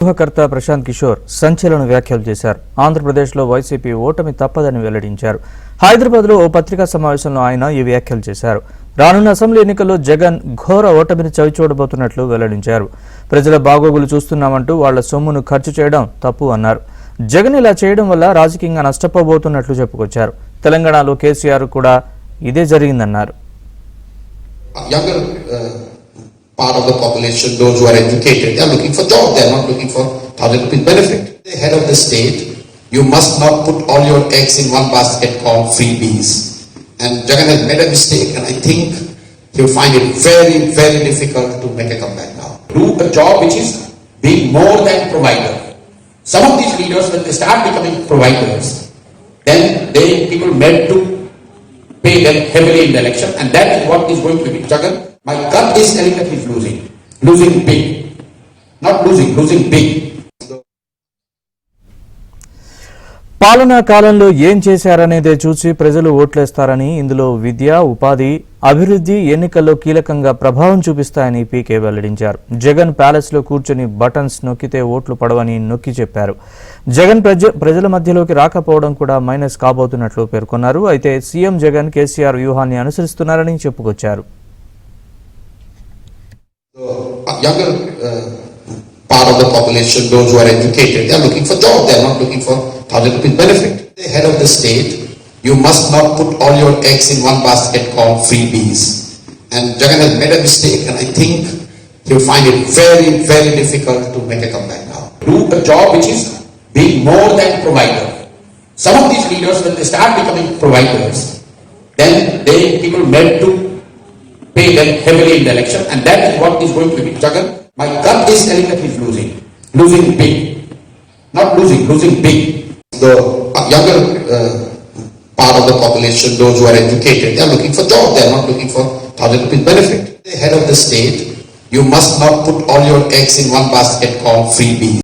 గృహకర్త ప్రశాంత్ కిషోర్ సంచలన వ్యాఖ్యలు చేశారు. ఆంధ్రప్రదేశ్లో వైసీపీ ఓటమి తప్పదని వెల్లడించారు. హైదరాబాద్లో ఓ పత్రికా సమావేశంలో ఆయన ఈ వ్యాఖ్యలు చేశారు. రానున్న అసెంబ్లీ ఎన్నికల్లో జగన్ ఘోర ఓటమిని చవిచూడబోతున్నట్లు వెల్లడించారు. ప్రజల బాగోగులు చూస్తున్నామంటూ వాళ్ల సొమ్మును ఖర్చు చేయడం తప్పు అన్నారు. జగన్ ఇలా చేయడం వల్ల రాజకీయంగా నష్టపోబోతున్నట్లు చెప్పుకొచ్చారు. తెలంగాణలో కేసీఆర్ కూడా ఇదే జరిగిందన్నారు. Part of the population, those who are educated, they are looking for jobs, they are not looking for 1,000 rupees benefit. The head of the state, you must not put all your eggs in one basket called freebies. And Jagan has made a mistake, and I think he'll find it very, very difficult to make a comeback now. Do a job which is being more than provider. Some of these leaders, when they start becoming providers, then people meant to pay them heavily in the election, and that is what is going to be. Jagan, my gut is telling that he's losing big. Not losing big. పాలనా కాలంలో ఏం చేశారనేదే చూసి ప్రజలు ఓట్లేస్తారని, ఇందులో విద్య, ఉపాధి, అభివృద్ధి ఎన్నికల్లో కీలకంగా ప్రభావం చూపిస్తాయని పీకే వెల్లడించారు. జగన్ ప్యాలెస్ లో కూర్చొని బటన్స్ నొక్కితే ఓట్లు పడవని నొక్కి చెప్పారు. జగన్ ప్రజల మధ్యలోకి రాకపోవడం కూడా మైనస్ కాబోతున్నట్లు పేర్కొన్నారు. అయితే సీఎం జగన్ కేసీఆర్ వ్యూహాన్ని అనుసరిస్తున్నారని చెప్పుకొచ్చారు. Younger part of the population, those who are educated, they are looking for jobs, they are not looking for 1,000 rupees benefit. The head of the state, you must not put all your eggs in one basket called freebies. And Jagan has made a mistake, and I think he'll find it very, very difficult to make a comeback now. Do a job which is being more than provider. Some of these leaders, when they start becoming providers, then people meant to pay them heavily in the election, and that is what is going to be. Jagan, my gut is telling that he's losing big. Not losing big. The younger part of the population, those who are educated, they are looking for jobs, they are not looking for 1,000 rupees benefit. The head of the state, you must not put all your eggs in one basket called freebies.